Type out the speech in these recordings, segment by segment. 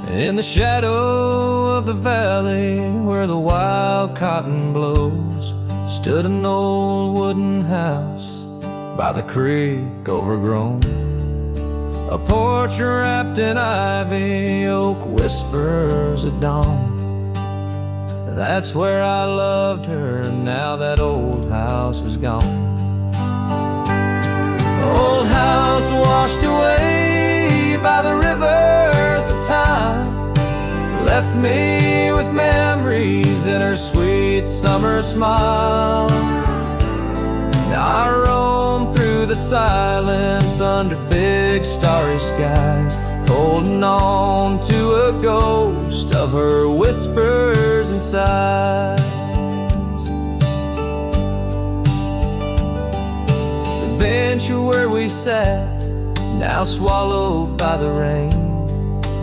In the shadow of the valley where the wild cotton blows stood an old wooden house by the creek overgrown. A porch wrapped in ivy, oak whispers at dawn. That's where I loved her, now that old house is gone. Old house washed away by the rivers of time, left me with memories in her sweet summer smile. Now I roam through the silence under big starry skies, holding on to a ghost of her whispers and sighs. The bench where we sat, now swallowed by the rain.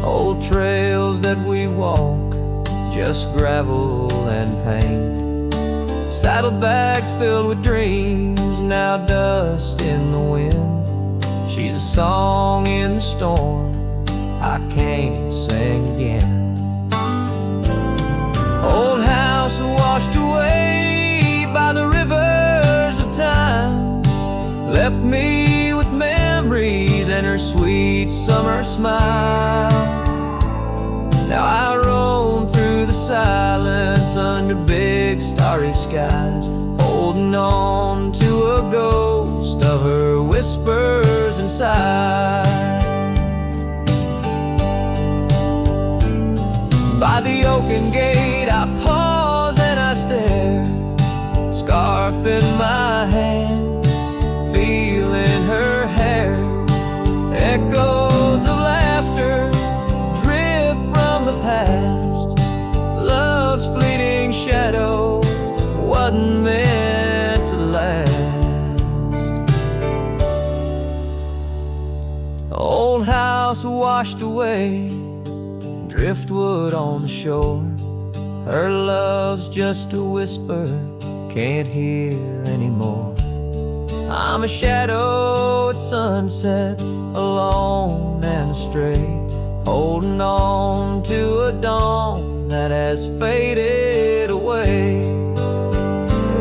Old trails that we walk, just gravel and pain. Saddlebags filled with dreams, now dust in the wind. She's a song in the storm I can't sing again. Old house washed away by the rivers of time, left me with memories and her sweet summer smile. Now I roam through the silence under big starry skies, holding on to a ghost of her whispers and sighs. By the oaken gate I pause and I stare, scarf in my hand, feeling her hair. Echoes of laughter drift from the past, love's fleeting shadow wasn't meant to last. Old house washed away, driftwood on the shore. Her love's just a whisper, can't hear anymore. I'm a shadow at sunset, alone and astray, holding on to a dawn that has faded away.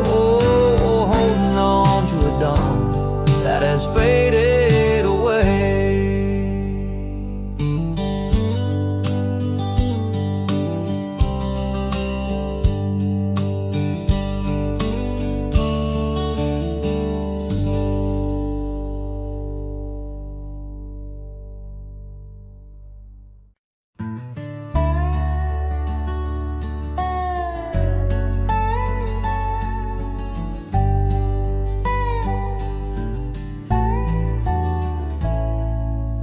Oh, holding on to a dawn that has faded away.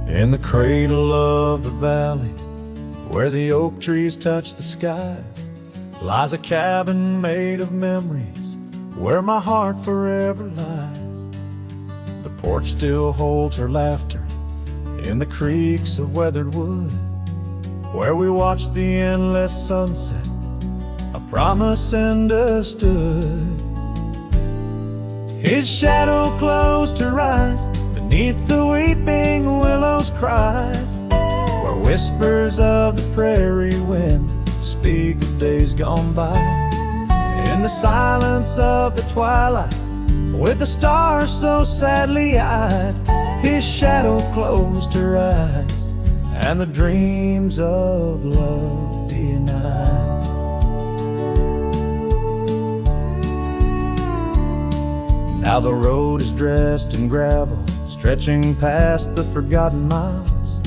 In the cradle of the valley, where the oak trees touch the skies, lies a cabin made of memories, where my heart forever lies. The porch still holds her laughter in the creaks of weathered wood, where we watched the endless sunset, a promise understood. His shadow closed her eyes beneath the weeping willows' cries, where whispers of the prairie wind speak of days gone by. In the silence of the twilight, with the stars so sadly eyed, his shadow closed her eyes, and the dreams of love denied. Now the road is dressed in gravel, stretching past the forgotten miles,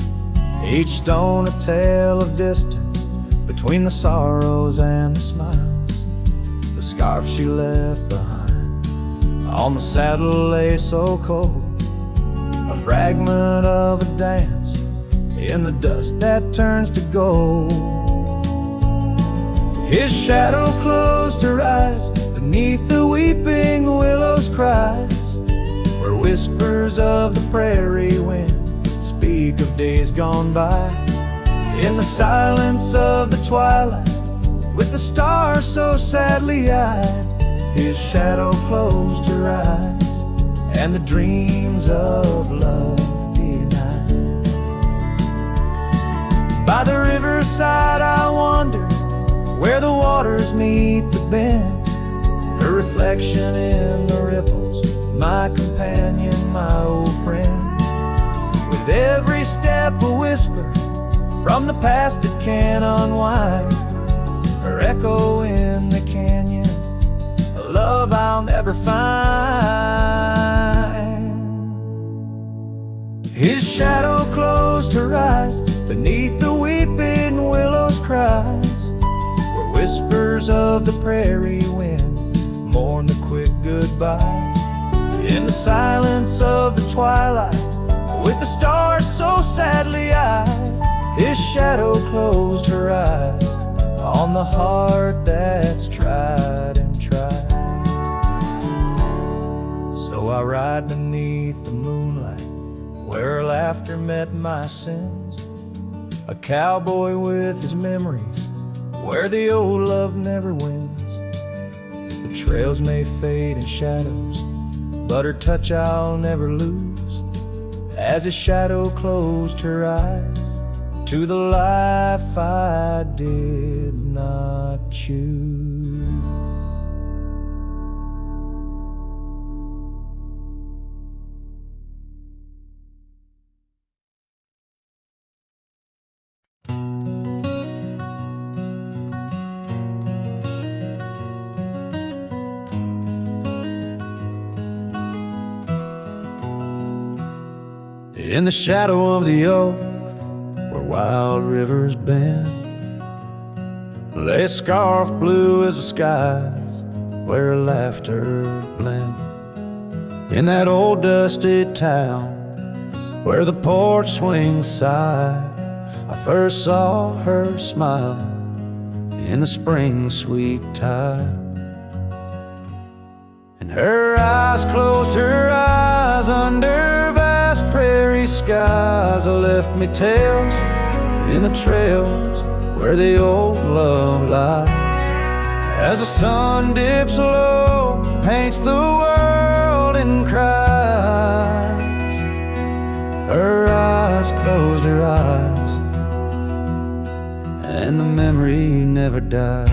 each stone a tale of distance between the sorrows and the smiles. The scarf she left behind on the saddle lay so cold, a fragment of a dance in the dust that turns to gold. His shadow closed her eyes beneath the weeping willow's cries, where whispers of the prairie wind speak of days gone by. In the silence of the twilight, with the stars so sadly eyed. His shadow closed her eyes, and the dreams of love denied. By the riverside I wander, where the waters meet the bend. Her reflection in the ripples, my companion, my old friend. With every step a whisper from the past that can unwind. Her echo in the canyon, a love I'll never find. His shadow closed her eyes, beneath the weeping willows cries, where whispers of the prairie wind mourn the quick goodbyes. In the silence of the twilight, with the stars so sadly eyed, his shadow closed her eyes on the heart that's tried and tried. So I ride beneath the moonlight, where her laughter met my sins. A cowboy with his memories, where the old love never wins. The trails may fade in shadows, but her touch I'll never lose. As his shadow closed her eyes to the life I did not choose. In the shadow of the oak, where wild rivers bend, lay a scarf blue as the skies, where laughter blend. In that old dusty town, where the porch swings sigh, I first saw her smile in the spring sweet tide. And her eyes closed her eyes under vast prairie skies. Left me tales in the trails where the old love lies. As the sun dips low, paints the world in cries. Her eyes closed her eyes, and the memory never dies.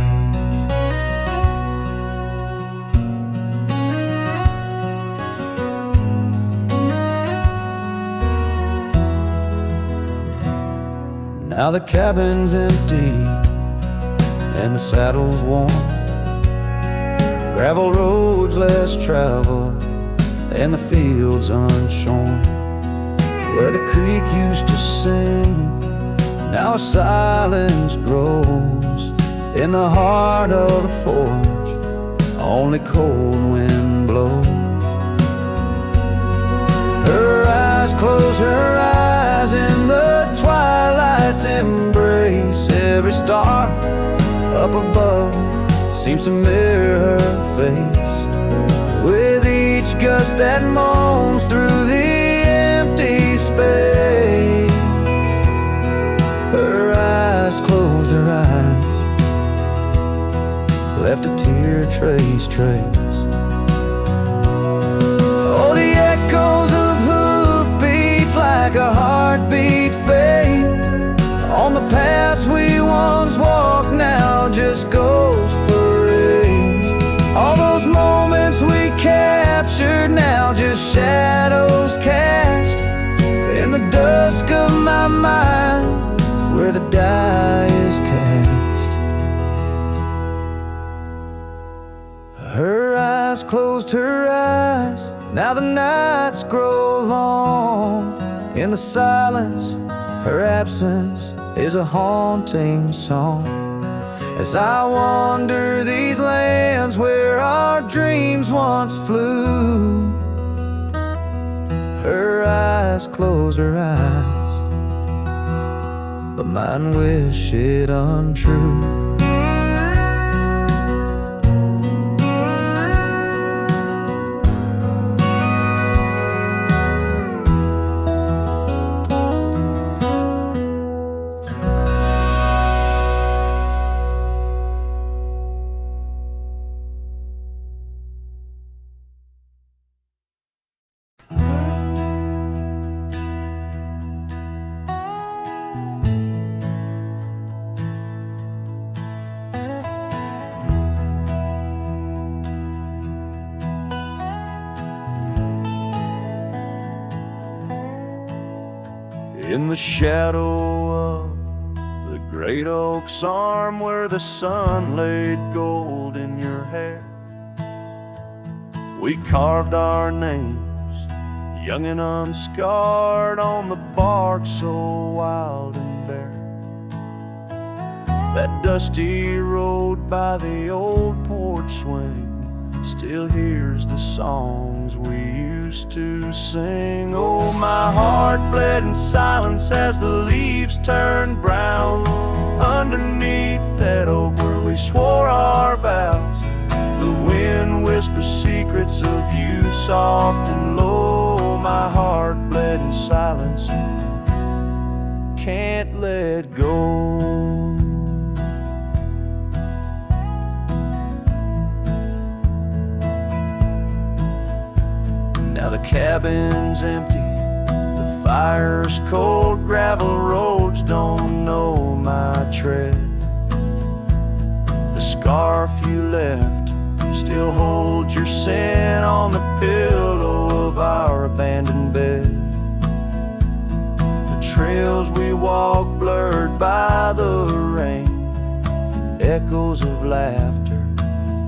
Now the cabin's empty and the saddle's worn, gravel roads less traveled and the fields unshorn. Where the creek used to sing, now silence grows in the heart of the forge, only cold wind blows. Her eyes close her eyes in the twilight's embrace. Every star up above seems to mirror her face, with each gust that moans through the empty space. Her eyes closed her eyes, left a tear trace. Oh, the echoes of hoofbeats like a heartbeat fade on the paths we once walked, now just ghost parades. All those moments we captured, now just shadows cast in the dusk of my mind, where the die is cast. Her eyes closed her eyes, now the nights grow long. In the silence, her absence is a haunting song. As I wander these lands where our dreams once flew, her eyes close her eyes, but mine wish it untrue. the shadow of the great oak's arm, where the sun laid gold in your hair, we carved our names, young and unscarred, on the bark so wild and bare. That dusty road by the old porch swing still hears the songs we used to sing. Oh, my heart bled in silence as the leaves turned brown underneath that oak where we swore our vows. The wind whispers secrets of you soft and low. My heart bled in silence, can't let go. Now the cabin's empty, the fire's cold, gravel roads don't know my tread. The scarf you left still holds your scent on the pillow of our abandoned bed. The trails we walk blurred by the rain, echoes of laughter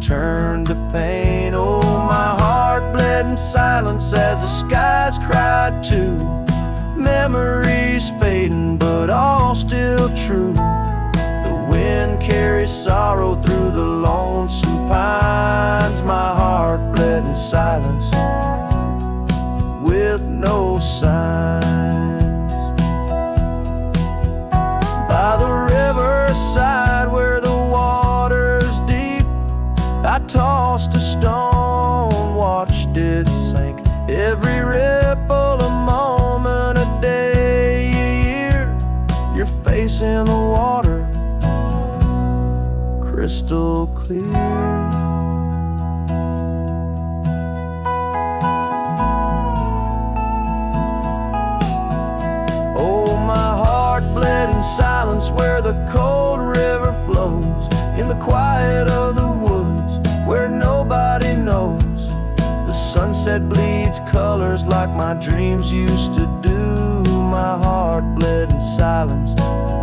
turned to pain. Oh, my heart bled in silence as the skies cried too. Memories fading, but all still true. The wind carries sorrow through the lonesome pines. My heart bled in silence with no signs. By the riverside where the water's deep, I tossed a stone, watched it sink. Every ripple a moment, a day, a year. Your face in the water, crystal clear. Oh, my heart bled in silence where the cold river flows, in the quiet of the woods where nobody knows. The sunset bleeds colors like my dreams used to do. My heart bled in silence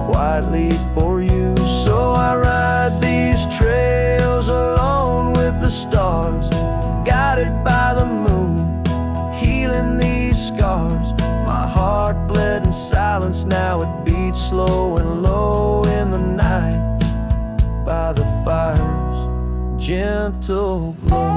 quietly for you. So I ride these trails alone with the stars, guided by the moon, healing these scars. My heart bled in silence, now it beats slow and low in the night by the fire's gentle glow.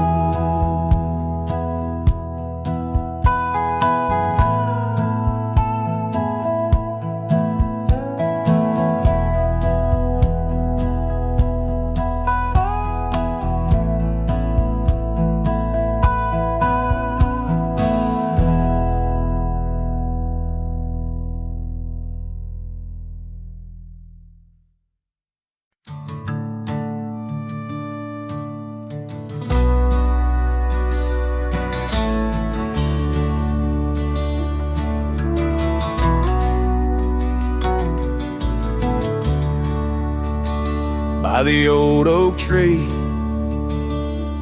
By the old oak tree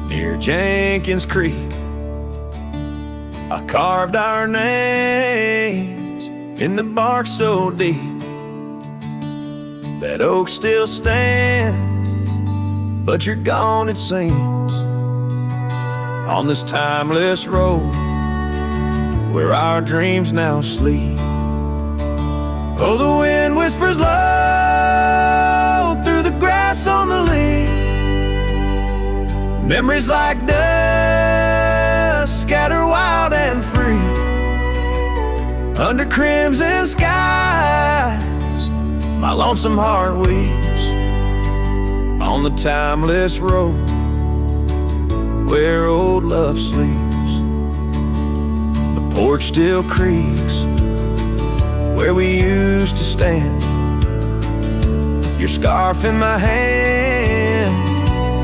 near Jenkins Creek, I carved our names in the bark so deep. That oak still stands, but you're gone it seems, on this timeless road where our dreams now sleep. Oh, the wind whispers low through the grass on the lea. Memories like dust scatter wild and free under crimson skies. My lonesome heart weeps on the timeless road where old love sleeps. The porch still creaks where we used to stand, your scarf in my hand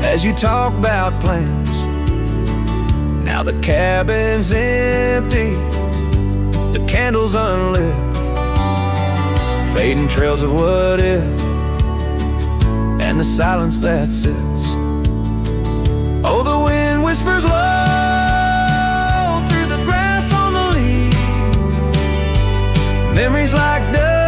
as you talk about plans. Now the cabin's empty, the candles unlit, fading trails of what if, and the silence that sits. Oh, the wind whispers low through the grass on the lea. Memories like dust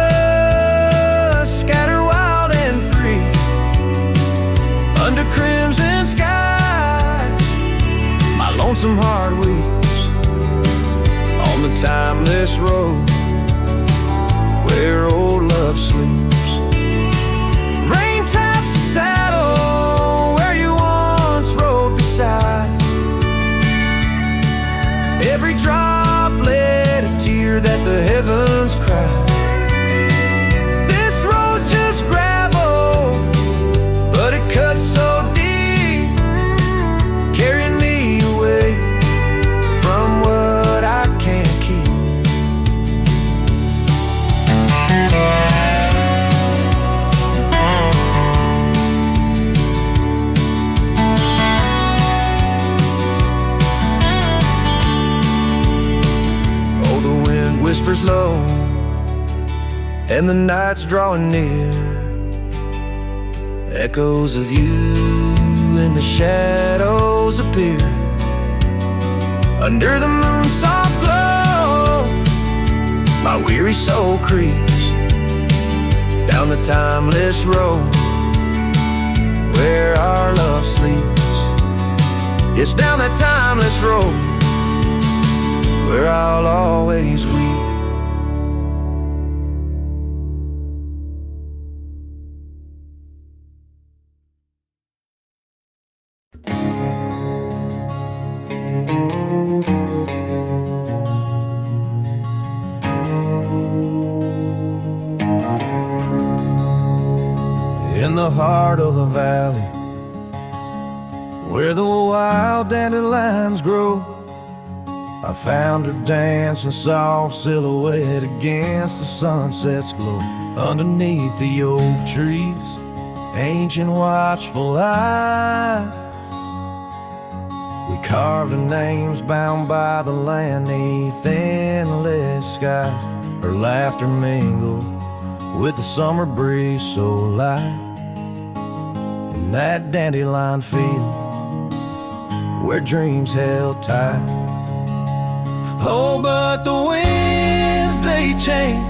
timeless road where old love sleeps. Rain taps the saddle where you once rode beside. Every droplet a tear that the heavens cry. This road's just gravel, but it cuts so deep, carrying me away from what I can't keep. Oh, the wind whispers low and the night's drawing near. Echoes of you in the shadows appear. Under the moon's soft glow, my weary soul creeps down the timeless road where our love sleeps. It's down that timeless road where I'll always weep. In the heart of the valley, where the wild dandelions grow, I found her dancing soft silhouette against the sunset's glow. Underneath the oak trees, ancient watchful eyes, we carved her names bound by the land neath endless skies. Her laughter mingled with the summer breeze so light in that dandelion field where dreams held tight. Oh, but the winds, they change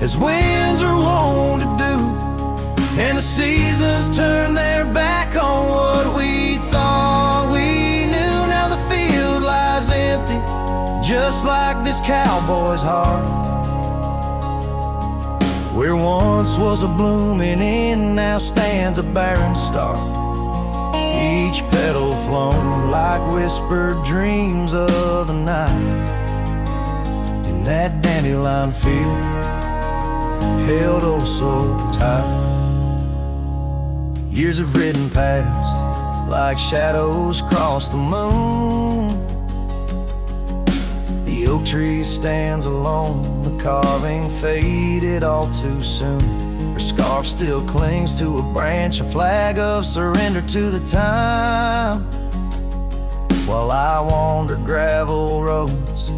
as winds are wont to do, and the seasons turn their back on what we thought we knew. Now the field lies empty, just like this cowboy's heart. Where once was a blooming inn, now stands a barren star. Each petal flown like whispered dreams of the night. In that dandelion field, held oh so tight. Years have ridden past like shadows cross the moon. The oak tree stands alone, the carving faded all too soon. Her scarf still clings to a branch, a flag of surrender to the time. While I wander gravel roads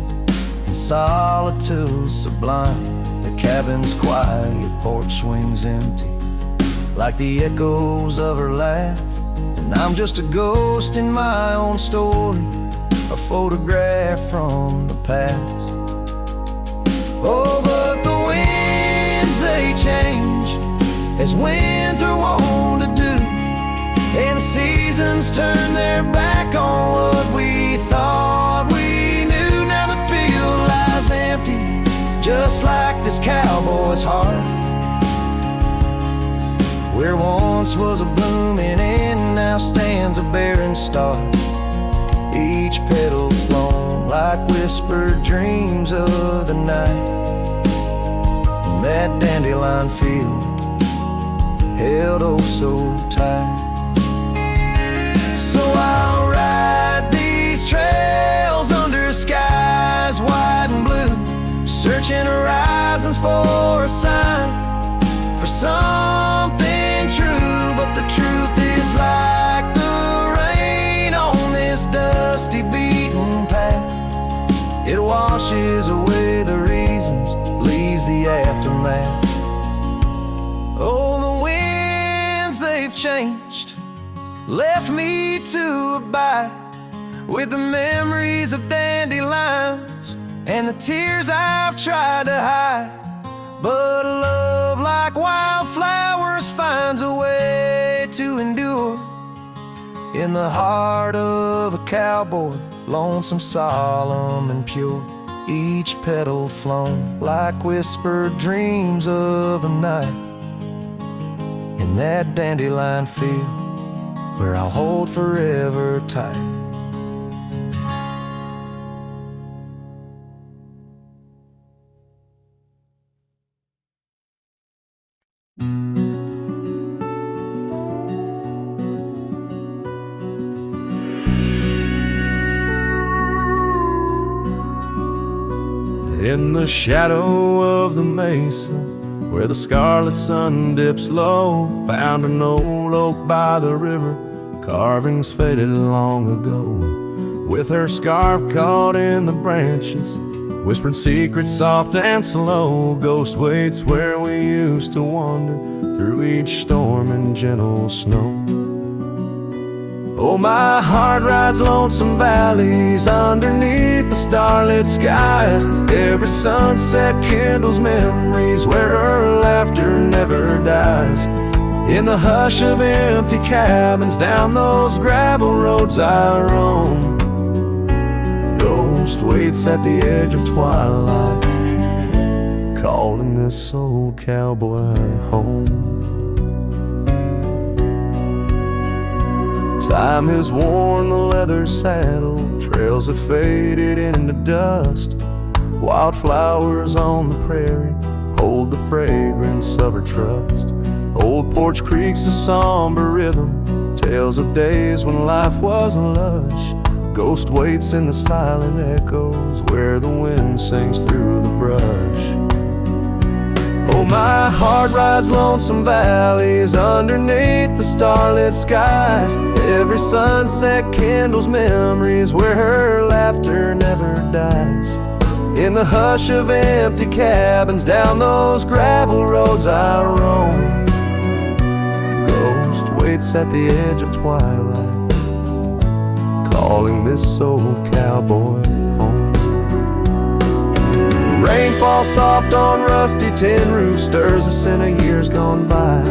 in solitude sublime, the cabin's quiet porch swings empty like the echoes of her laugh. And I'm just a ghost in my own story, a photograph from the past. Oh, but the winds, they change as winds are wont to do, and the seasons turn their back on what we thought we knew. Now the field lies empty, just like this cowboy's heart. Where once was a blooming inn, now stands a barren star. Each petal flown like whispered dreams of the night. In that dandelion field, held oh so tight. So I'll ride these trails under skies white and blue, searching horizons for a sign, for something true. But the truth is like the rain on this dusty beaten path. It washes away the reasons, leaves the aftermath. Oh, the winds, they've changed, left me to abide with the memories of dandelions and the tears I've tried to hide. But a love like wildflowers finds a way to endure in the heart of a cowboy, lonesome, solemn, and pure. each petal flown like whispered dreams of the night. In that dandelion field where I'll hold forever tight. In the shadow of the mesa, where the scarlet sun dips low, found an old oak by the river, carvings faded long ago. With her scarf caught in the branches, whispering secrets soft and slow, ghost waits where we used to wander through each storm and gentle snow. Oh, my heart rides lonesome valleys underneath the starlit skies. Every sunset kindles memories where her laughter never dies. In the hush of empty cabins down those gravel roads I roam, ghost waits at the edge of twilight, calling this old cowboy home. Time has worn the leather saddle, trails have faded into dust. Wildflowers on the prairie hold the fragrance of her trust. Old Porch Creek's a somber rhythm, tales of days when life was lush. Ghost waits in the silent echoes where the wind sings through the brush. Oh, my heart rides lonesome valleys underneath the starlit skies. Every sunset kindles memories where her laughter never dies. In the hush of empty cabins down those gravel roads I roam, ghost waits at the edge of twilight, calling this old cowboy home. Rain falls soft on rusty tin roofs, stirs the scent of years gone by.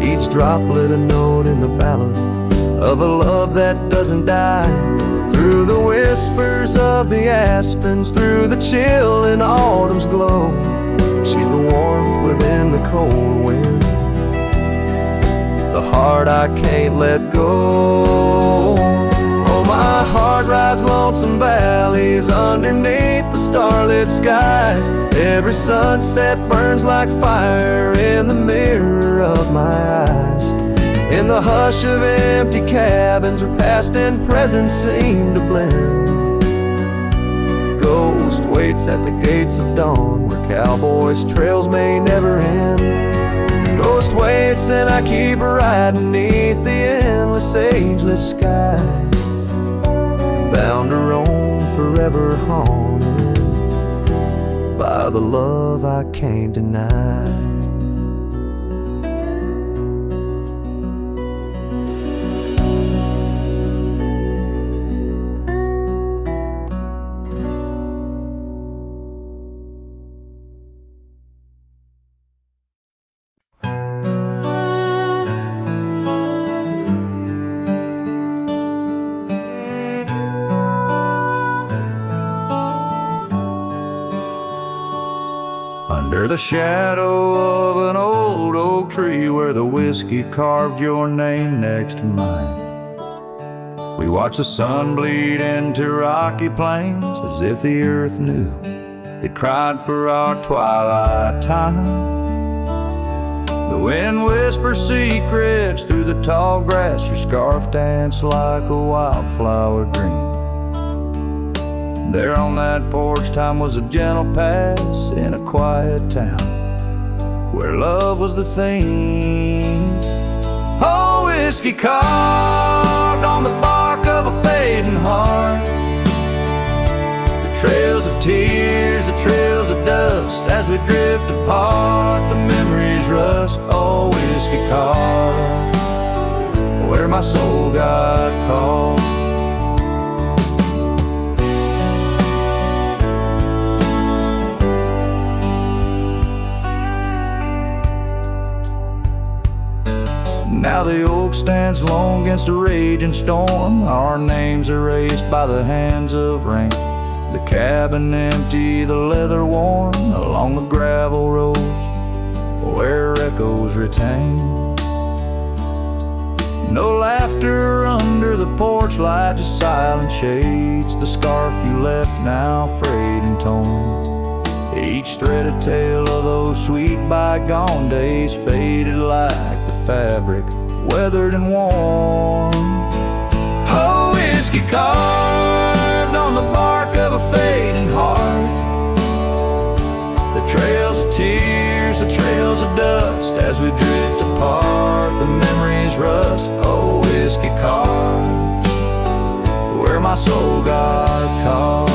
Each droplet a note in the ballad of a love that doesn't die. Through the whispers of the aspens, through the chill in autumn's glow, she's the warmth within the cold wind, the heart I can't let go. Oh, my heart rides lonesome valleys underneath the starlit skies. Every sunset burns like fire in the mirror of my eyes. In the hush of empty cabins where past and present seem to blend, ghost waits at the gates of dawn where cowboys' trails may never end. Ghost waits and I keep riding beneath the endless ageless skies, bound to roam forever haunted by the love I can't deny. Under the shadow of an old oak tree where the whiskey carved your name next to mine, we watched the sun bleed into rocky plains as if the earth knew it cried for our twilight time. The wind whispers secrets through the tall grass, your scarf danced like a wildflower dream. There on that porch, time was a gentle pass in a quiet town where love was the theme. Oh, whiskey carved on the bark of a fading heart, the trails of tears, the trails of dust, as we drift apart, the memories rust. Oh, whiskey carved where my soul got caught. Now the oak stands alone against a raging storm, our names erased by the hands of rain. the cabin empty, the leather worn along the gravel roads where echoes retain. No laughter under the porch light, just silent shades. The scarf you left now frayed and torn. Each thread a tale of those sweet bygone days, faded like the fabric, weathered and worn. Oh, whiskey carved on the bark of a fading heart. The trails of tears, the trails of dust, as we drift apart, the memories rust. Oh, whiskey carved where my soul got caught.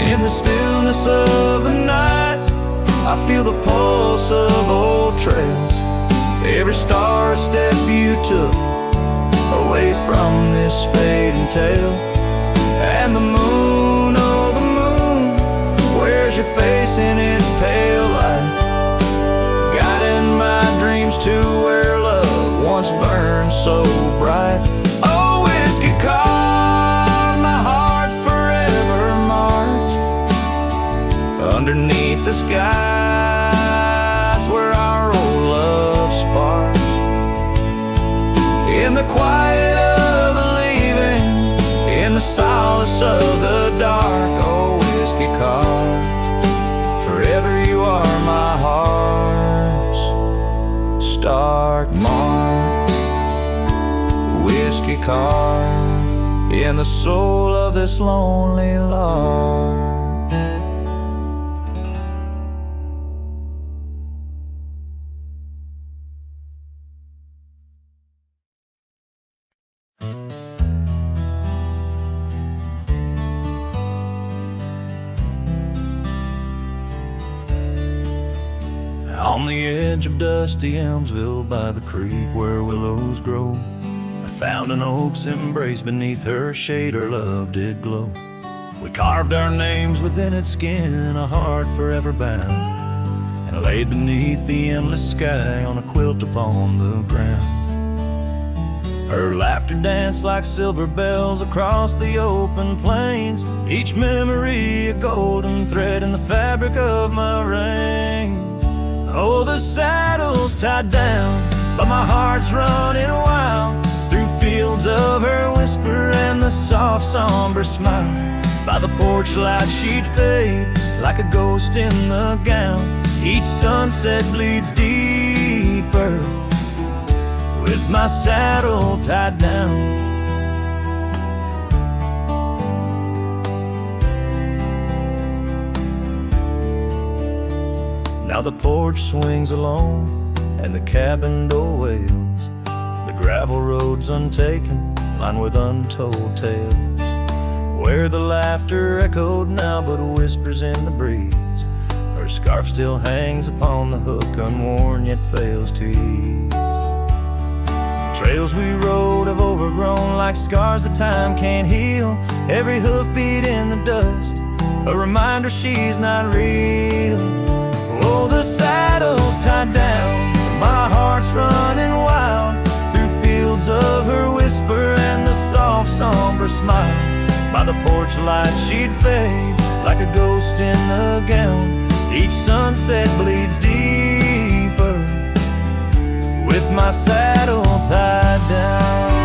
In the stillness of the night, I feel the pulse of old trails. Every star a step you took away from this fading tale. And the moon, oh the moon, wears your face in its pale light, guiding my dreams to where love once burned so bright. Oh, whiskey carved my heart forever marked underneath the skies where our old love sparks. In the quiet of the leaving, in the solace of the dark, oh, whiskey carved, forever you are my heart's stark mark. Whiskey carved in the soul of this lonely lark. On the edge of dusty Elmsville by the creek where willows grow, I found an oak's embrace, beneath her shade her love did glow. We carved our names within its skin, a heart forever bound, and laid beneath the endless sky on a quilt upon the ground. Her laughter danced like silver bells across the open plains, each memory a golden thread in the fabric of my reins. Oh, the saddle's tied down, but my heart's running wild through fields of her whisper and the soft somber smile. By the porch light she'd fade like a ghost in the gown. Each sunset bleeds deeper with my saddle tied down. Now the porch swings alone and the cabin door wails, the gravel road's untaken, lined with untold tales, where the laughter echoed now but whispers in the breeze. Her scarf still hangs upon the hook, unworn yet fails to ease. The trails we rode have overgrown like scars that time can't heal, every hoofbeat in the dust, a reminder she's not real. Oh, the saddle's tied down, my heart's running wild through fields of her whisper and the soft somber smile. By the porch light she'd fade like a ghost in the gown. Each sunset bleeds deeper with my saddle tied down.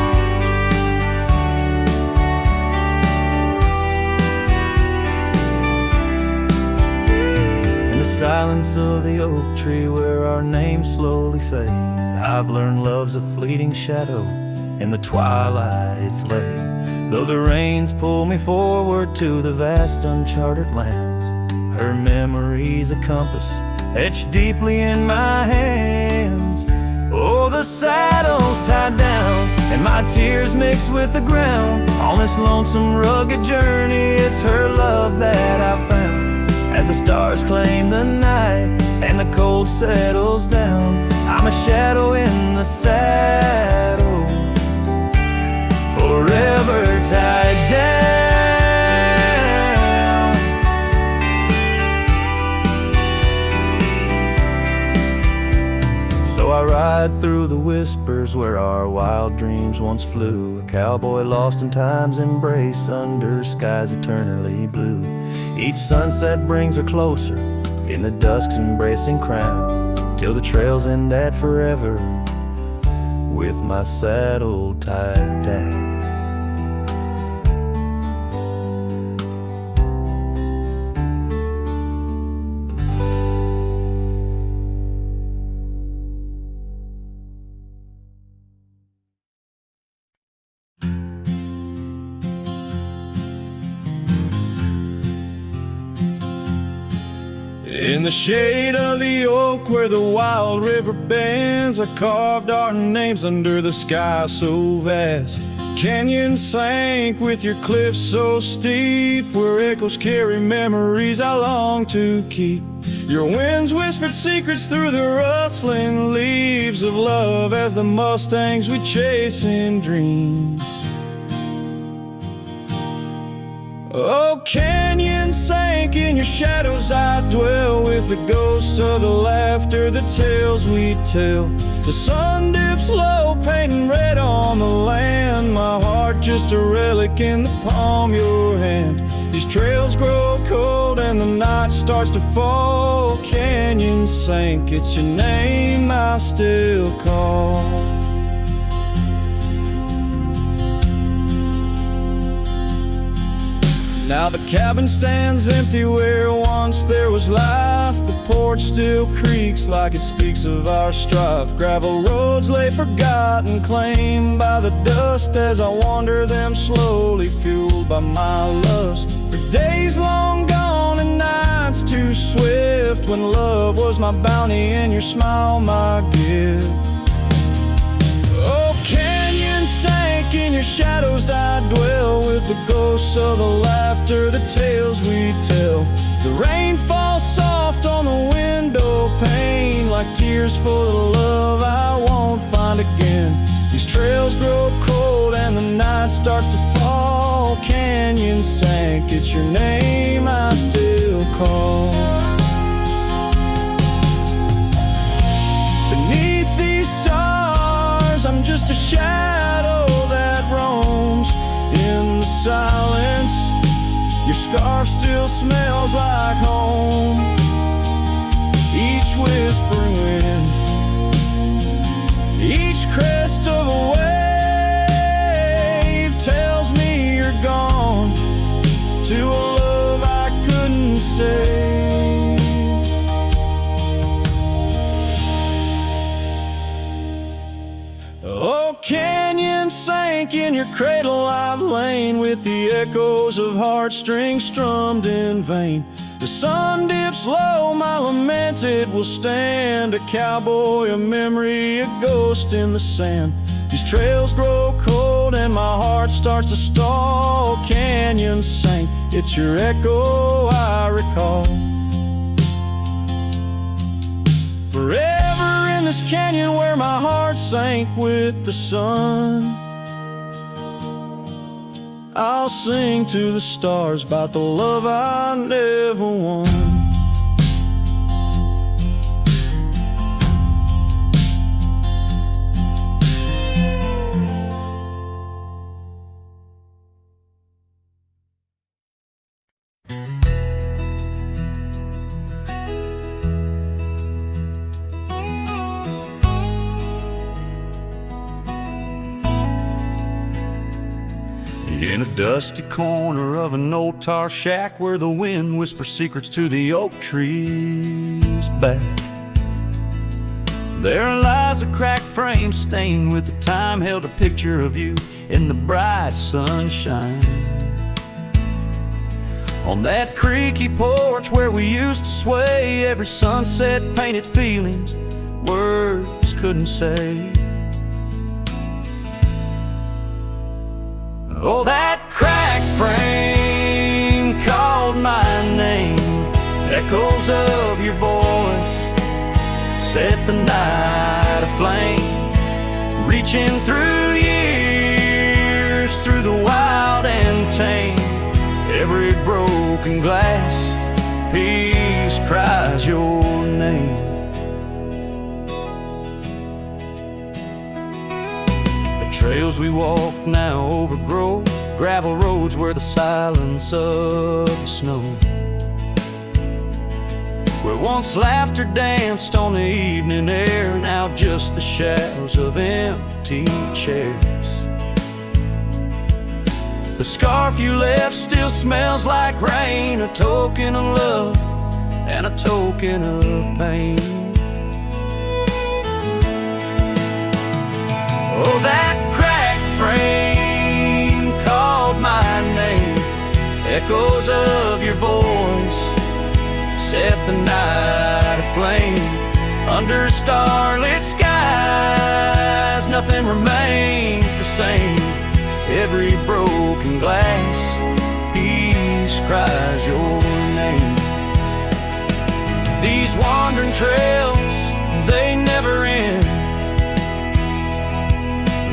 Silence of the oak tree where our names slowly fade, I've learned love's a fleeting shadow, in the twilight it's laid. Though the rains pull me forward to the vast uncharted lands, her memory's a compass etched deeply in my hands. Oh, the saddle's tied down and my tears mix with the ground. On this lonesome rugged journey, it's her love that I found. As the stars claim the night and the cold settles down, I'm a shadow in the saddle, forever tied down. So I ride ride through the whispers where our wild dreams once flew. A cowboy lost in time's embrace under skies eternally blue. Each sunset brings her closer in the dusk's embracing crown, till the trails end at forever with my saddle tied down. In the shade of the oak where the wild river bends, I carved our names under the sky so vast. Canyons sank with your cliffs so steep, where echoes carry memories I long to keep. Your winds whispered secrets through the rustling leaves of love as the mustangs we chase in dreams. Oh, canyon sank in your shadows, I dwell with the ghosts of the laughter, the tales we tell. The sun dips low, painting red on the land, my heart just a relic in the palm of your hand. These trails grow cold and the night starts to fall. Canyon sank, it's your name I still call. Now the cabin stands empty where once there was life. The porch still creaks like it speaks of our strife. Gravel roads lay forgotten, claimed by the dust, as I wander them slowly, fueled by my lust. For days long gone and nights too swift, when love was my bounty and your smile my gift. Oh, canyon sank in your shadows, I dwell with the ghosts of the laughter, the tales we tell. The rain falls soft on the window pane, like tears for the love I won't find again. These trails grow cold and the night starts to fall. Canyon sank, it's your name I still call. Beneath these stars, I'm just a shadow that roams in the silence. Your scarf still smells like home. Each whispering wind, each crest of a wave tells me you're gone to a love I couldn't save. Oh, canyon sank in your cradle, I've lain with the echoes of heartstrings strummed in vain. The sun dips low, my lament it will stand, a cowboy, a memory, a ghost in the sand. These trails grow cold and my heart starts to stall. Canyon sank, it's your echo I recall. Forever in this canyon where my heart sank with the sun, I'll sing to the stars about the love I never won. In a dusty corner of an old tar shack where the wind whispers secrets to the oak trees back, there lies a cracked frame stained with the time, held a picture of you in the bright sunshine. On that creaky porch where we used to sway, every sunset painted feelings words couldn't say. Oh, that cracked frame called my name. Echoes of your voice set the night aflame. Reaching through years, through the wild and tame. Every broken glass piece cries your name. Trails we walk now overgrow, gravel roads where the silence of the snow. Where once laughter danced on the evening air, now just the shadows of empty chairs. The scarf you left still smells like rain, a token of love and a token of pain. Oh, that cracked frame called my name, echoes of your voice set the night aflame. Under starlit skies, nothing remains the same. Every broken glass piece cries your name. These wandering trails, they never end,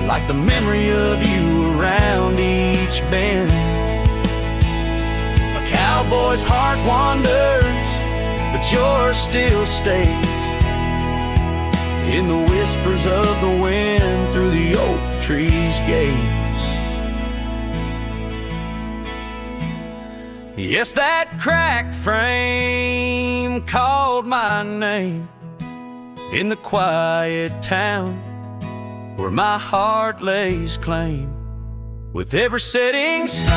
like the memory of you around each bend. A cowboy's heart wanders, but yours still stays in the whispers of the wind through the oak tree's gaze. Yes, that cracked frame called my name in the quiet town where my heart lays claim. With every setting sun,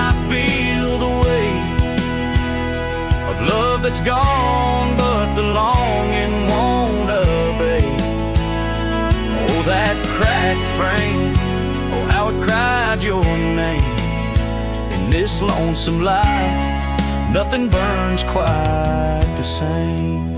I feel the weight of love that's gone, but the longing won't abate. Oh, that cracked frame, oh, how it cried your name. In this lonesome life, nothing burns quite the same.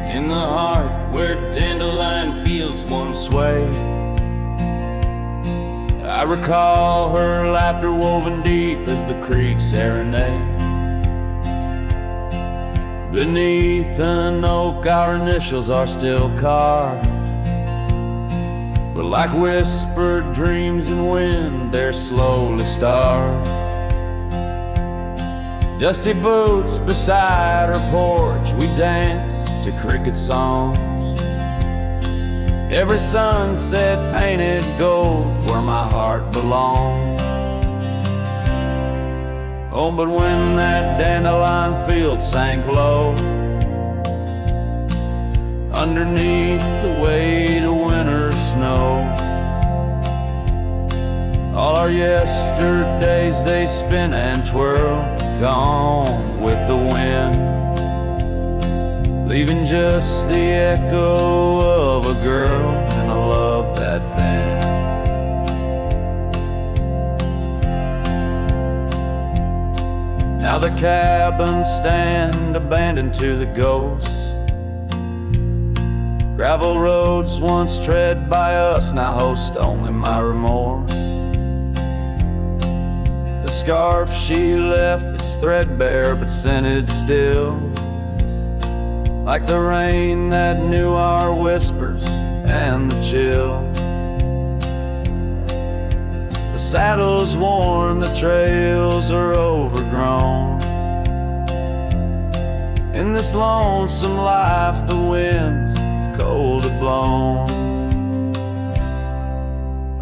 In the heart where dandelion fields once swayed, I recall her laughter woven deep as the creek serenade. Beneath an oak our initials are still carved, but like whispered dreams in wind they're slowly starved. Dusty boots beside her porch, we dance to cricket songs. Every sunset painted gold where my heart belongs. Oh, but when that dandelion field sank low, underneath the weight of winter snow, all our yesterdays they spin and twirl, gone with the wind, leaving just the echo of a girl and a love that thin. Now the cabins stand abandoned to the ghosts. Gravel roads once tread by us now host only my remorse. The scarf she left, it's threadbare but scented still, like the rain that knew our whispers and the chill. The saddle's worn, the trails are overgrown. In this lonesome life the winds have cold have blown.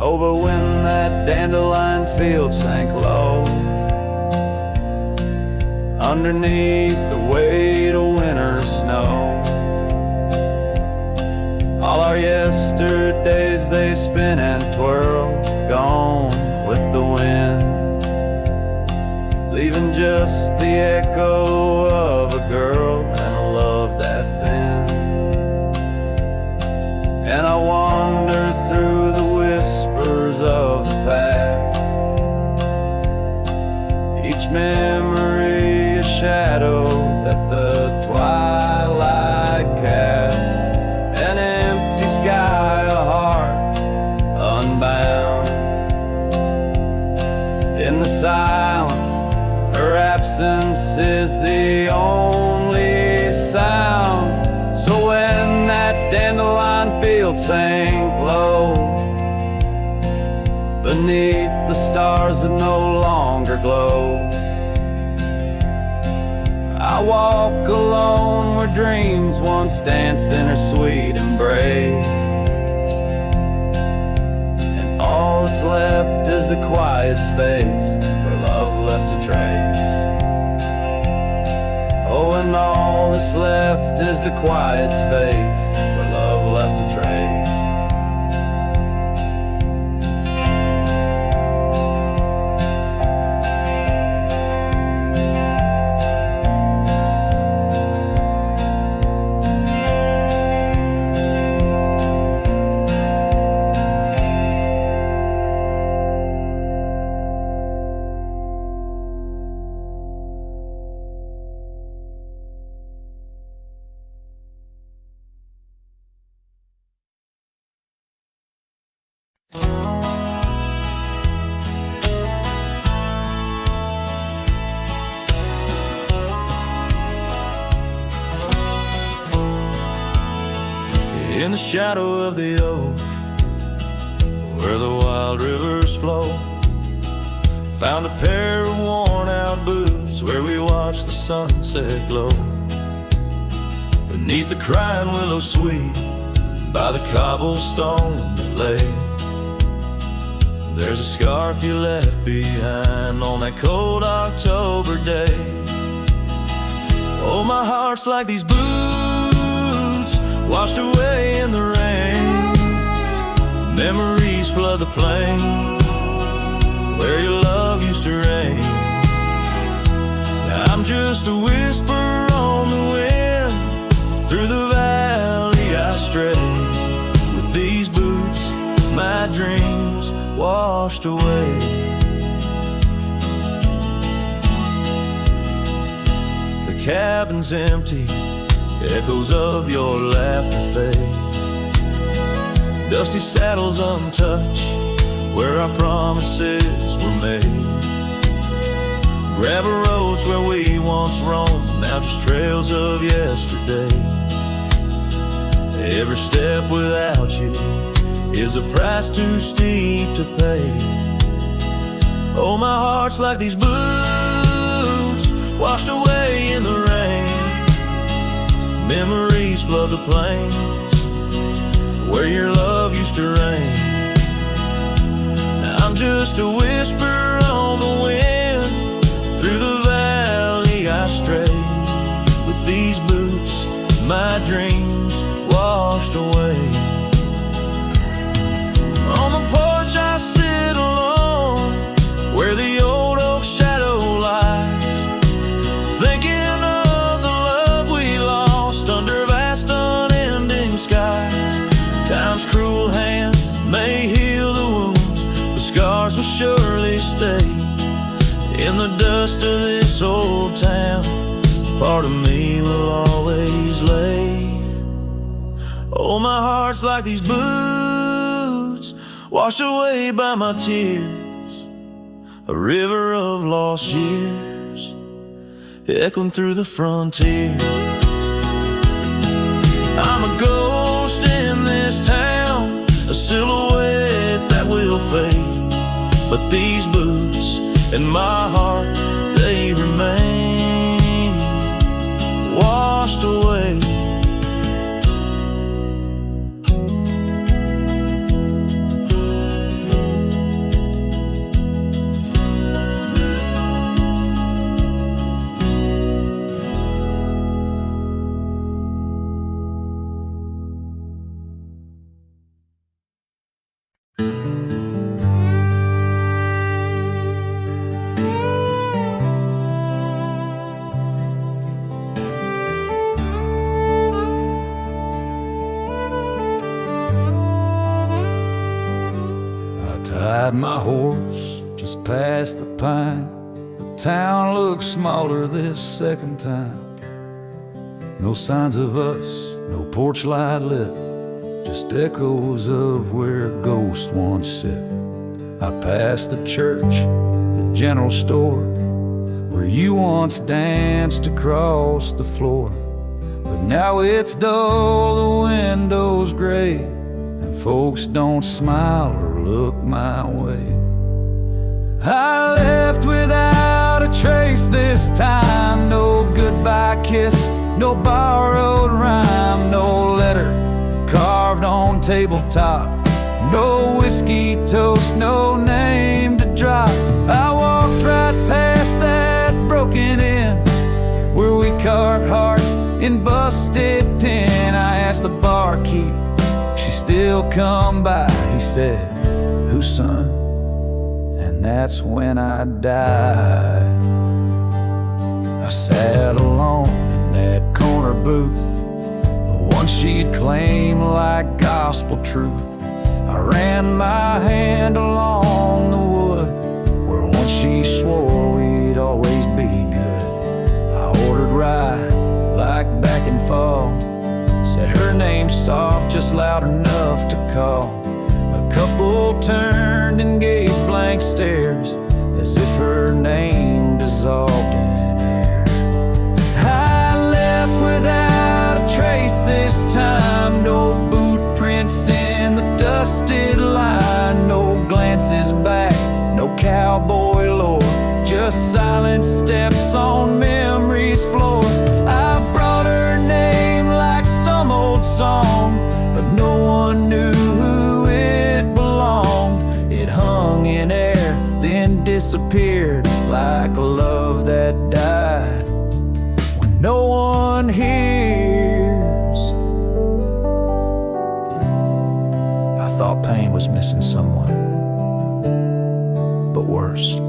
Oh, but when that dandelion field sank low, underneath the weight of winter snow, all our yesterdays they spin and twirl, gone with the wind, leaving just the echo of a girl and a love that thin. And I wander through the whispers of the past, each memory a shadow that the twilight casts, an empty sky, a heart unbound. In the silence, her absence is the only sound. So when that dandelion field sank low beneath the stars that no longer glow, I walk alone where dreams once danced in her sweet embrace, and all that's left is the quiet space where love left a trace. Oh, and all that's left is the quiet space where love left a trace. In the shadow of the oak, where the wild rivers flow, found a pair of worn-out boots where we watched the sunset glow. Beneath the crying willow sweet, by the cobblestone that lay, there's a scarf you left behind on that cold October day. Oh, my heart's like these boots washed away in the rain. Memories flood the plain where your love used to reign. Now I'm just a whisper on the wind. Through the valley I stray, with these boots my dreams washed away. The cabin's empty, echoes of your laughter fade. Dusty saddles untouched, where our promises were made. Gravel roads where we once roamed, now just trails of yesterday. Every step without you is a price too steep to pay. Oh, my heart's like these boots washed away in the rain. Memories flood the plains where your love used to reign. Now I'm just a whisper on the wind. Through the valley I stray, with these boots my dreams washed away. On the porch I sit alone, where the old oak shadow lies, thinking under vast unending skies. Time's cruel hand may heal the wounds, but scars will surely stay. In the dust of this old town, part of me will always lay. Oh, my heart's like these boots washed away by my tears, a river of lost years echoing through the frontier. I'm a ghost in this town, a silhouette that will fade, but these boots and my heart, they remain washed away. Tied my horse just past the pine, the town looks smaller this second time. No signs of us, no porch light lit, just echoes of where a ghost once sit. I passed the church, the general store, where you once danced across the floor. But now it's dull, the window's gray, and folks don't smile or look my way. I left without a trace this time. No goodbye kiss, no borrowed rhyme, no letter carved on tabletop, no whiskey toast, no name to drop. I walked right past that broken inn where we carved hearts in busted tin. I asked the barkeep, she still come by. He said, whose son? And that's when I died. I sat alone in that corner booth, the one she'd claim like gospel truth. I ran my hand along the wood where once she swore we'd always be good. I ordered rye like back in fall, said her name soft, just loud enough to call. A couple turned and gave blank stares as if her name dissolved in air. I left without a trace this time, no boot prints in the dusted line, no glances back, no cowboy lore, just silent steps on memory's floor. I brought her name like some old song, but no one knew who it belonged. It hung in air, then disappeared like a love that died when no one hears. I thought pain was missing someone, but worse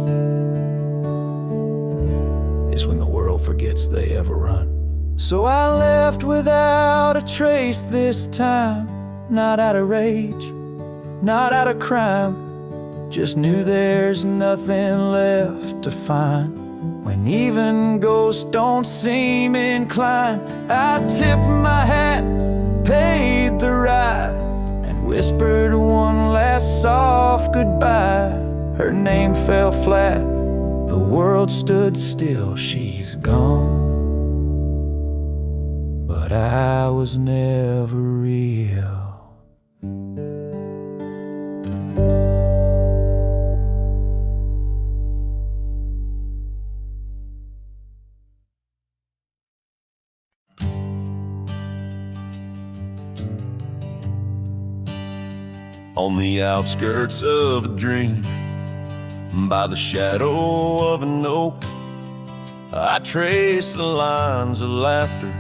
is when the world forgets they ever run. So I left without a trace this time, not out of rage, not out of crime, just knew there's nothing left to find. When even ghosts don't seem inclined, I tipped my hat, paid the ride, and whispered one last soft goodbye. Her name fell flat, the world stood still, she's gone. But I was never real. On the outskirts of a dream, by the shadow of an oak, I trace the lines of laughter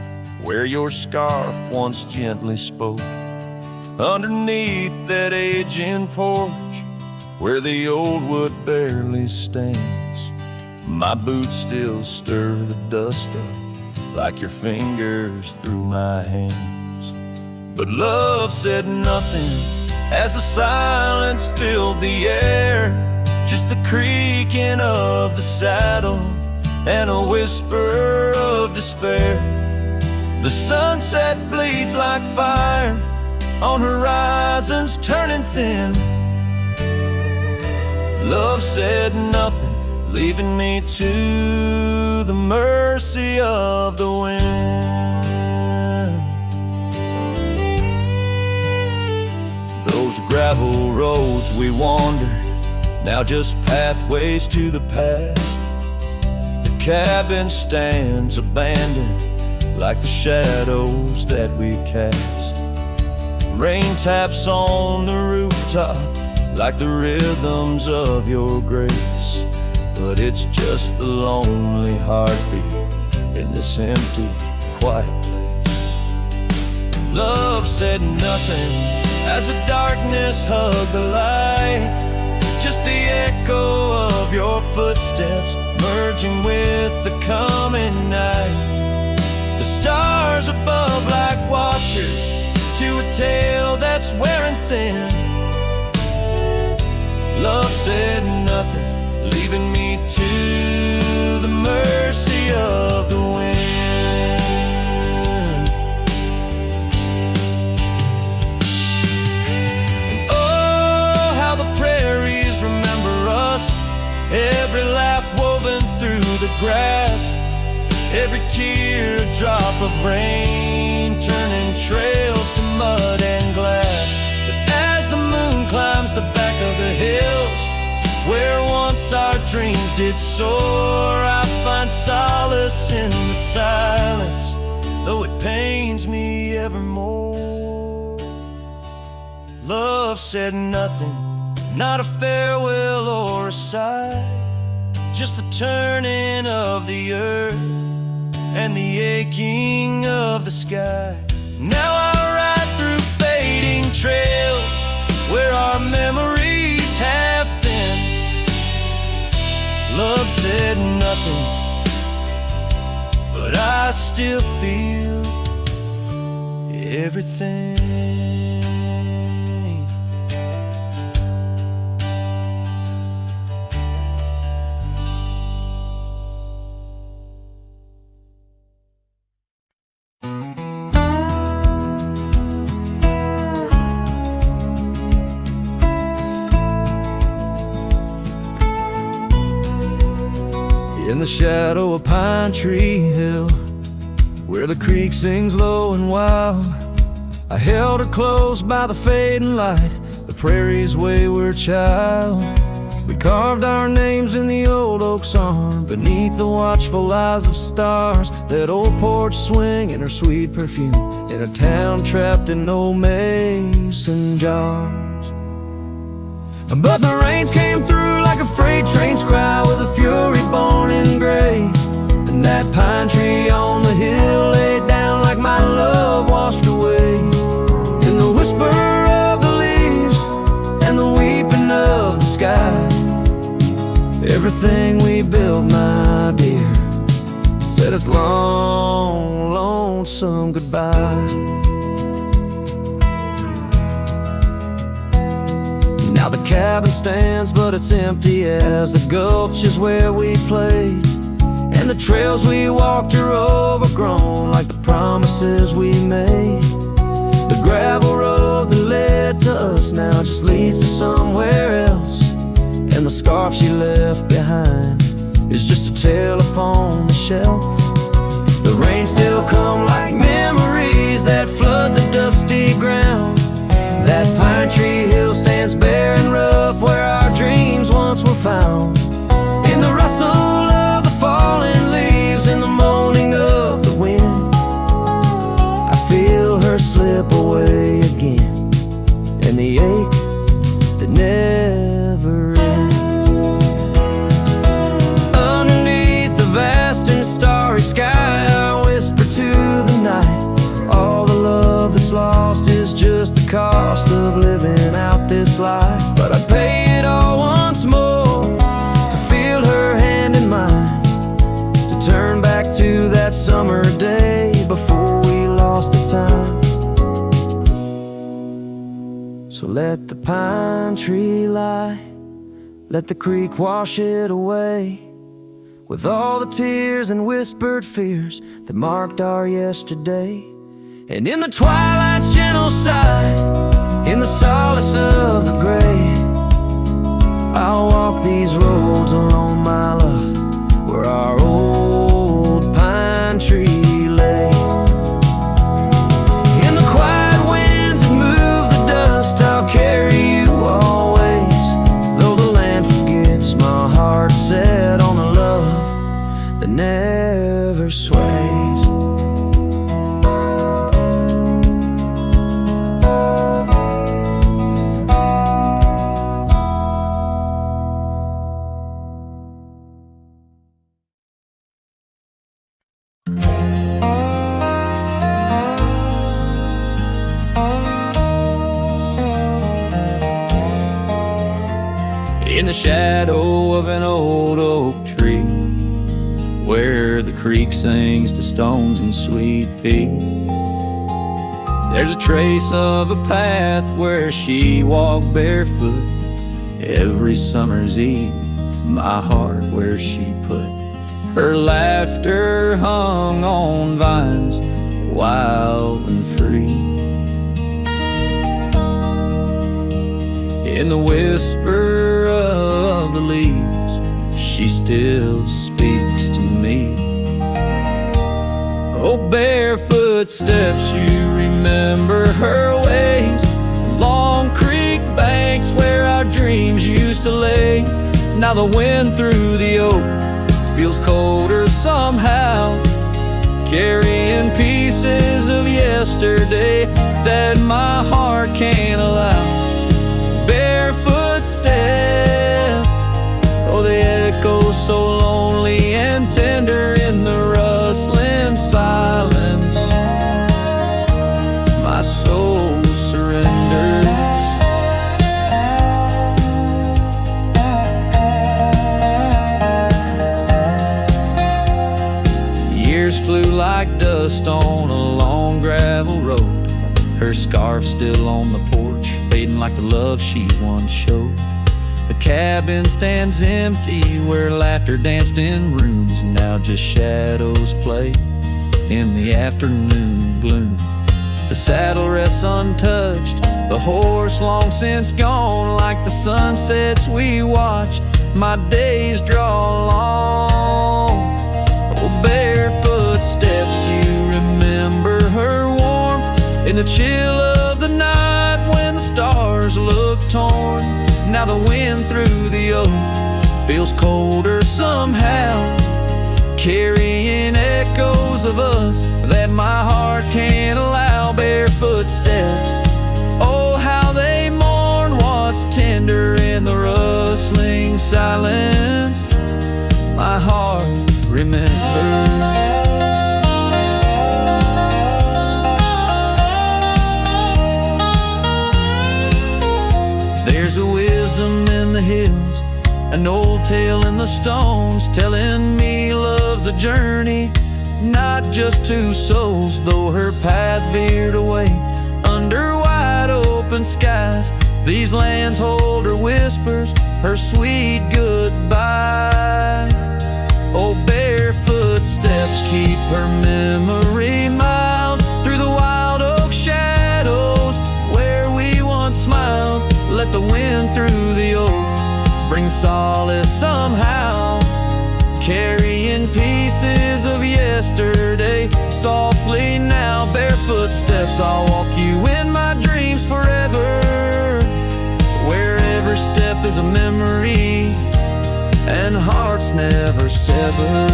where your scarf once gently spoke. Underneath that aging porch where the old wood barely stands, my boots still stir the dust up like your fingers through my hands. But love said nothing as the silence filled the air, just the creaking of the saddle and a whisper of despair. The sunset bleeds like fire on horizons turning thin. Love said nothing, leaving me to the mercy of the wind. Those gravel roads we wandered, now just pathways to the past. The cabin stands abandoned like the shadows that we cast. Rain taps on the rooftop like the rhythms of your grace, but it's just the lonely heartbeat in this empty, quiet place. Love said nothing as the darkness hugged the light, just the echo of your footsteps merging with the coming night. The stars above like watchers to a tale that's wearing thin. Love said nothing, leaving me to the grass, every tear a drop of rain, turning trails to mud and glass. But as the moon climbs the back of the hills, where once our dreams did soar, I find solace in the silence, though it pains me evermore. Love said nothing, not a farewell or a sigh, just the turning of the earth and the aching of the sky. Now I ride through fading trails where our memories have thinned. Love said nothing, but I still feel everything. In the shadow of Pine Tree Hill, where the creek sings low and wild, I held her close by the fading light, the prairie's wayward child. We carved our names in the old oak's arm, beneath the watchful eyes of stars. That old porch swinging her sweet perfume, in a town trapped in old mason jars. But the rains came through like a freight train's cry, with a fury born in gray. And that pine tree on the hill laid down like my love washed away. In the whisper of the leaves and the weeping of the sky, everything we built, my dear, said its long, lonesome goodbye. Now the cabin stands, but it's empty as the gulch is where we played. And the trails we walked are overgrown, like the promises we made. The gravel road that led to us now just leads to somewhere else. And the scarf she left behind is just a tale upon the shelf. The rain still come like memories that flood the dusty ground. That pine tree hill stands bare and rough, where our dreams once were found. In the rustle of the falling leaves, in the moaning of the wind, I feel her slip away again, and the ache that never ends. Underneath the vast and starry sky, I whisper to the night, all the love that's lost is just the cost of living out this life. But I'd pay it all once more to feel her hand in mine, to turn back to that summer day before we lost the time. So let the pine tree lie, let the creek wash it away, with all the tears and whispered fears that marked our yesterday. And in the twilight's gentle sigh, in the solace of the gray, I'll walk these roads alone, my love, where our old pine tree lay. In the quiet winds that move the dust, I'll carry you always, though the land forgets, my heart set on the love that never sways. In the shadow of an old oak tree, where the creek sings to stones and sweet pea, there's a trace of a path where she walked barefoot every summer's eve. My heart where she put her laughter hung on vines, wild and free. In the whisper of the leaves, she still speaks to me. Oh, barefoot steps, you remember her ways. Long creek banks where our dreams used to lay. Now the wind through the oak feels colder somehow, carrying pieces of yesterday that my heart can't allow. Barefoot step, oh, they echo so lonely and tender in the rustling silence. My soul surrenders. Years flew like dust on a long gravel road. Her scarf still on the porch, fading like the love she once showed. The cabin stands empty where laughter danced in rooms. Now just shadows play in the afternoon gloom. The saddle rests untouched, the horse long since gone. Like the sunsets we watched, my days draw long. Oh, barefoot steps, you remember her warmth in the chill of the night when the stars look torn. Now the wind through the oak feels colder somehow, carrying echoes of us that my heart can't allow. Barefoot steps, oh, how they mourn what's tender in the rustling silence. My heart remembers. There's a wisdom in the hills, an old tale in the stones, telling me love's a journey, not just two souls. Though her path veered away under wide open skies, these lands hold her whispers, her sweet goodbye. Oh, barefoot steps keep her memory mild through the wild oak shadows where we once smiled. Let the wind through the oak bring solace somehow, carrying pieces of yesterday softly now. Barefoot steps, I'll walk you in my dreams forever, where every step is a memory and hearts never sever.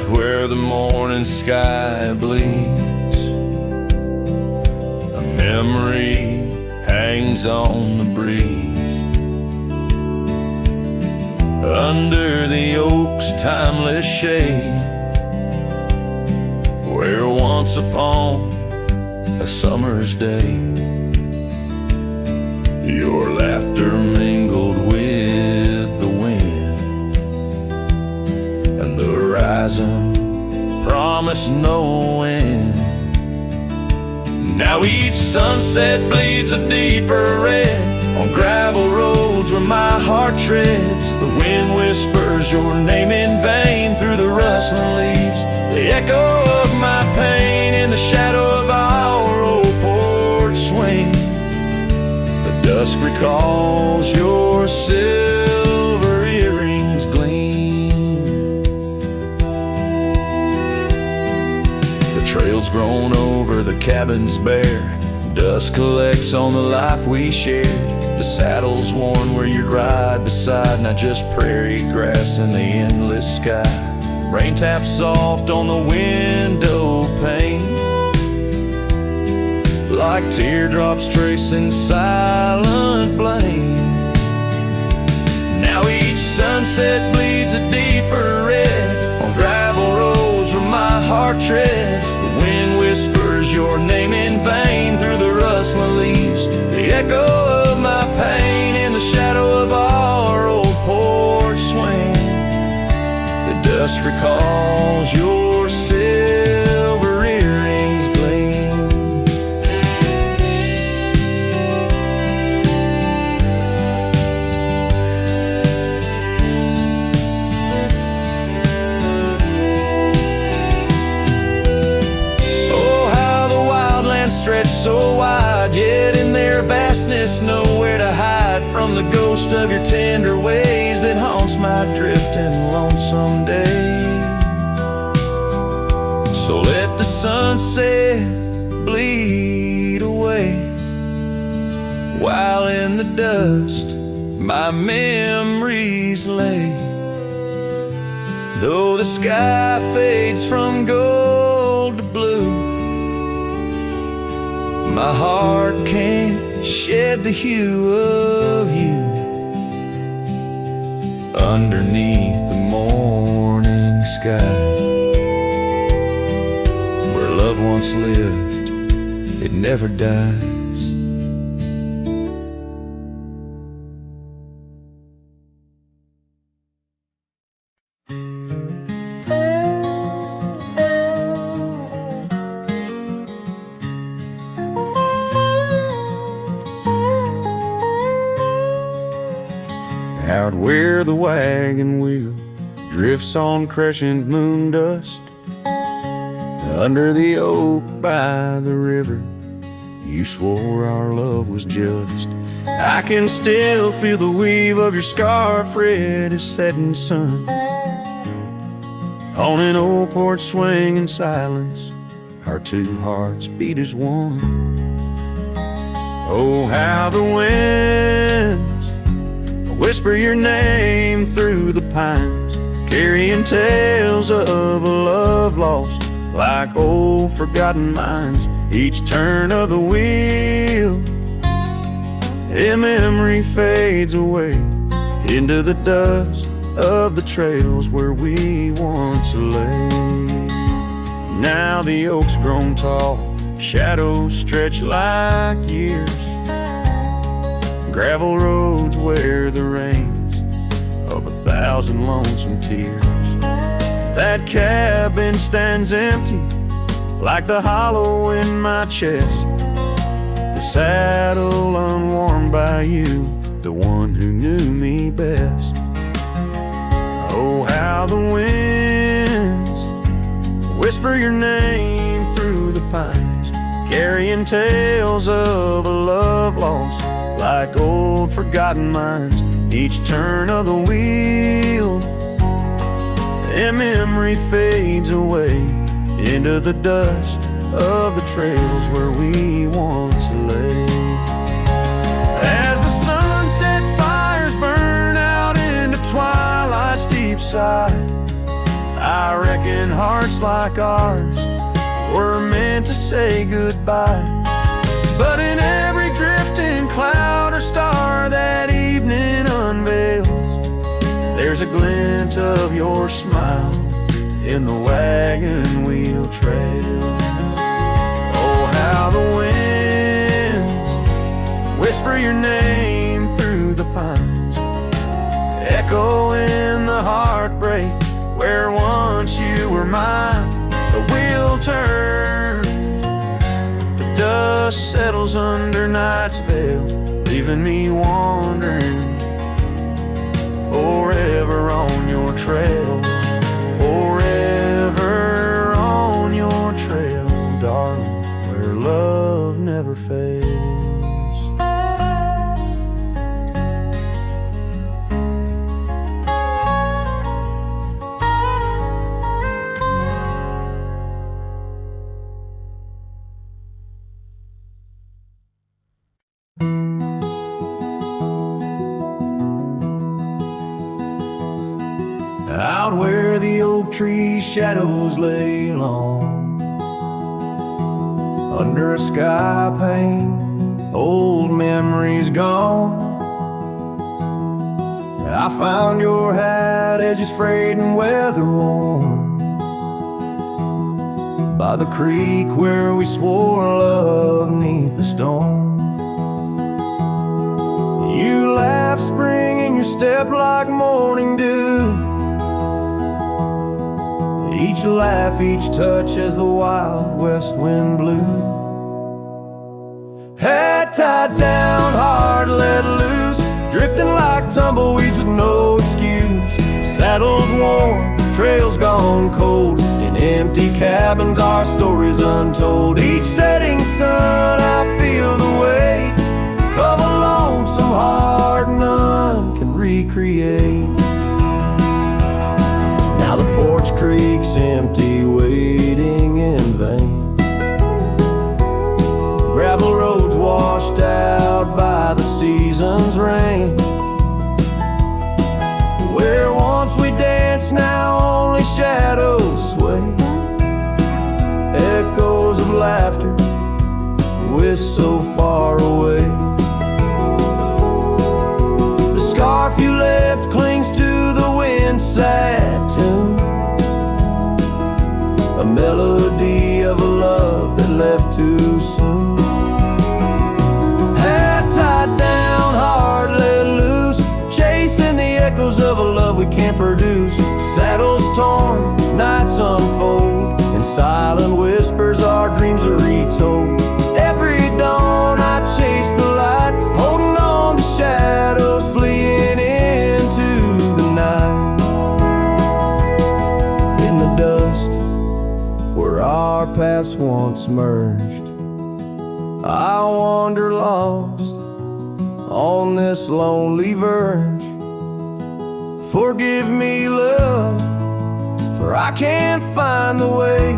Where the morning sky bleeds, a memory hangs on the breeze. Under the oak's timeless shade, where once upon a summer's day, your laughter mingled with the wind, and the horizon promised no end. Now each sunset bleeds a deeper red on gravel roads where my heart treads. The wind whispers your name in vain through the rustling leaves, the echo of my pain in the shadow of our old porch swing. The dusk recalls your silver earrings gleam. The trail's grown over, the cabin's bare, dust collects on the life we shared. The saddle's worn where you'd ride beside, not just prairie grass in the endless sky. Rain taps soft on the window pane, like teardrops tracing silent blame. Now each sunset bleeds a deeper red on gravel roads where my heart treads. The wind whispers your name in vain through the rustling leaves, the echo of my pain in the shadow of our old porch swing. The dust recalls your silver earrings gleam. Oh, how the wildlands stretch so wide, yet in their vastness nowhere to hide from the ghost of your tender ways that haunts my drifting lonesome days. So let the sunset bleed away, while in the dust my memories lay. Though the sky fades from gold to blue, my heart can't shed the hue of you. Underneath the morning sky, where love once lived, it never dies. Out where the wagon wheel drifts on crescent moon dust, under the oak by the river, you swore our love was just. I can still feel the weave of your scarf red as setting sun. On an old porch swing in silence, our two hearts beat as one. Oh, how the winds whisper your name through the pines, carrying tales of a love lost like old forgotten mines. Each turn of the wheel, a memory fades away into the dust of the trails where we once lay. Now the oak's grown tall, shadows stretch like years, gravel roads wear the rains of 1,000 lonesome tears. That cabin stands empty like the hollow in my chest, the saddle unworn by you, the one who knew me best. Oh, how the winds whisper your name through the pines, carrying tales of a love lost like old forgotten mines. Each turn of the wheel, a memory fades away into the dust of the trails where we once lay. As the sunset fires burn out into twilight's deep side, I reckon hearts like ours were meant to say goodbye. But in every drifting cloud or star that evening unveils, there's a glint of your smile in the wagon wheel trails. Oh, how the winds whisper your name through the pines, echo in the heartbreak where once you were mine. The wheel turns, the dust settles under night's veil, leaving me wandering forever on your trail, forever on your trail, darling, where love never fails. Out where the oak tree shadows lay long, under a sky pane, old memories gone. I found your hat, edges frayed and weather worn, by the creek where we swore love 'neath the storm. step like morning dew. Each laugh, each touch as the wild west wind blew. Head tied down, heart let loose, drifting like tumbleweeds with no excuse. Saddles worn, trails gone cold, in empty cabins our stories untold. Each setting sun I feel the weight of a lonesome heart none can recreate. Now the porch creak's empty, waiting in vain. Gravel roads washed out by the season's rain. Where once we danced, now only shadows sway. Echoes of laughter whisk so far away. The scarf you left clings to the wind's sad tune, a melody of a love that left too soon. Head tied down, heart let loose, chasing the echoes of a love we can't produce. Saddles torn, nights unfold, in silent whispers our dreams are retold. Every dawn I chase the light, holding on to shadows fleeing into the night. In the dust where our paths once merged, I wander lost on this lonely verge. Forgive me, love, for I can't find the way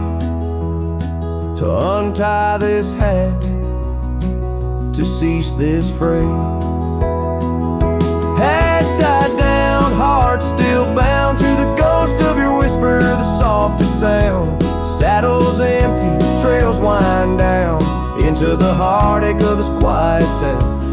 to untie this hat, to cease this fray. Head tied down, heart still bound to the ghost of your whisper, the softest sound. Saddles empty, trails wind down into the heartache of this quiet town.